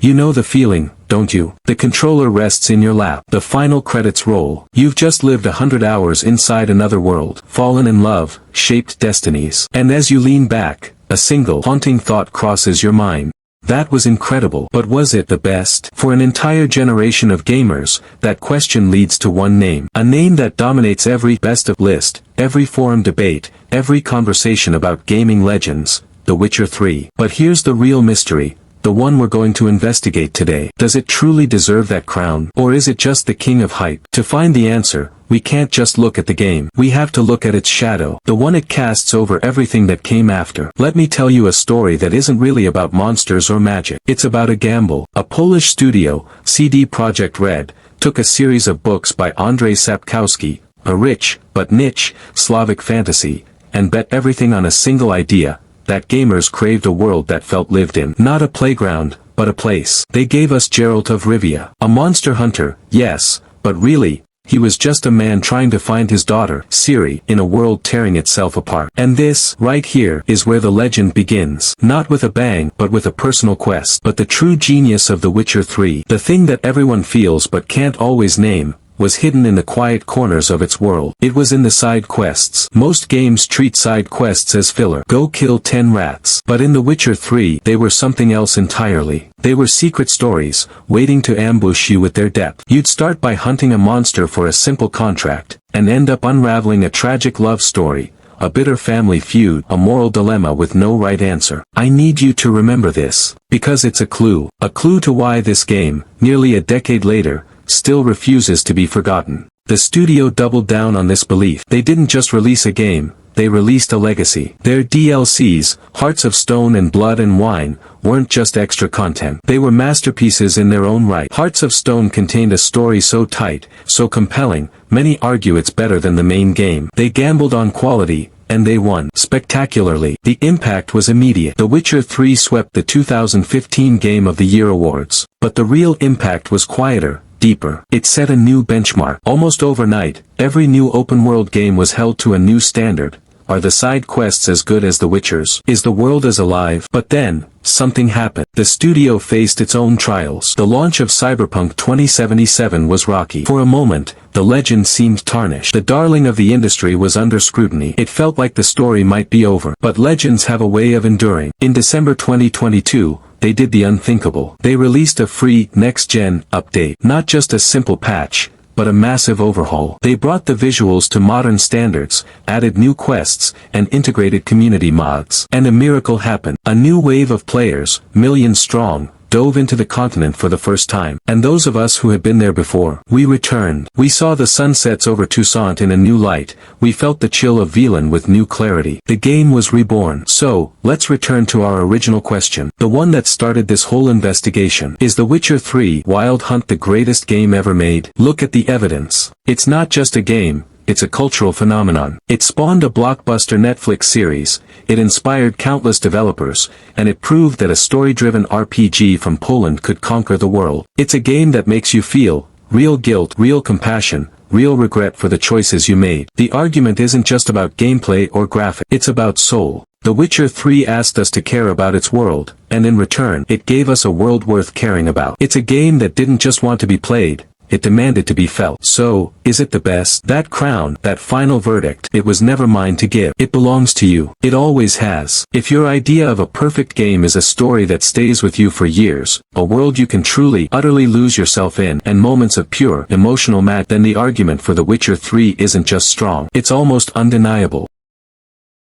You know the feeling, don't you? The controller rests in your lap. The final credits roll. You've just lived 100 hours inside another world, fallen in love, shaped destinies. And as you lean back, a single haunting thought crosses your mind. That was incredible. But was it the best? For an entire generation of gamers, that question leads to one name. A name that dominates every best of list, every forum debate, every conversation about gaming legends, The Witcher 3. But here's the real mystery, the one we're going to investigate today. Does it truly deserve that crown? Or is it just the king of hype? To find the answer, we can't just look at the game. We have to look at its shadow, the one it casts over everything that came after. Let me tell you a story that isn't really about monsters or magic. It's about a gamble. A Polish studio, CD Projekt Red, took a series of books by Andrzej Sapkowski, a rich, but niche, Slavic fantasy, and bet everything on a single idea, that gamers craved a world that felt lived in. Not a playground, but a place. They gave us Geralt of Rivia. A monster hunter, yes, but really, he was just a man trying to find his daughter, Ciri, in a world tearing itself apart. And this, right here, is where the legend begins. Not with a bang, but with a personal quest. But the true genius of The Witcher 3, the thing that everyone feels but can't always name, was hidden in the quiet corners of its world. It was in the side quests. Most games treat side quests as filler. Go kill 10 rats. But in The Witcher 3, they were something else entirely. They were secret stories, waiting to ambush you with their depth. You'd start by hunting a monster for a simple contract, and end up unraveling a tragic love story, a bitter family feud, a moral dilemma with no right answer. I need you to remember this, because it's a clue to why this game, nearly a decade later, still refuses to be forgotten. The studio doubled down on this belief. They didn't just release a game, they released a legacy. Their DLCs, Hearts of Stone and Blood and Wine, weren't just extra content. They were masterpieces in their own right. Hearts of Stone contained a story so tight, so compelling, many argue it's better than the main game. They gambled on quality, and they won spectacularly. The impact was immediate. The Witcher 3 swept the 2015 Game of the Year awards. But the real impact was quieter, deeper. It set a new benchmark. Almost overnight, every new open-world game was held to a new standard. Are the side quests as good as The Witcher's? Is the world as alive? But then, something happened. The studio faced its own trials. The launch of Cyberpunk 2077 was rocky. For a moment, the legend seemed tarnished. The darling of the industry was under scrutiny. It felt like the story might be over. But legends have a way of enduring. In December 2022, they did the unthinkable. They released a free, next-gen, update. Not just a simple patch, but a massive overhaul. They brought the visuals to modern standards, added new quests, and integrated community mods. And a miracle happened. A new wave of players, millions strong, dove into the continent for the first time. And those of us who had been there before, we returned. We saw the sunsets over Toussaint in a new light. We felt the chill of Velan with new clarity. The game was reborn. So, let's return to our original question. The one that started this whole investigation. Is The Witcher 3 Wild Hunt the greatest game ever made? Look at the evidence. It's not just a game. It's a cultural phenomenon. It spawned a blockbuster Netflix series, it inspired countless developers, and it proved that a story-driven RPG from Poland could conquer the world. It's a game that makes you feel real guilt, real compassion, real regret for the choices you made. The argument isn't just about gameplay or graphics, it's about soul. The Witcher 3 asked us to care about its world, and in return, it gave us a world worth caring about. It's a game that didn't just want to be played, it demanded to be felt. So, is it the best? That crown, that final verdict, it was never mine to give. It belongs to you. It always has. If your idea of a perfect game is a story that stays with you for years, a world you can truly, utterly lose yourself in, and moments of pure, emotional magic, then the argument for The Witcher 3 isn't just strong. It's almost undeniable.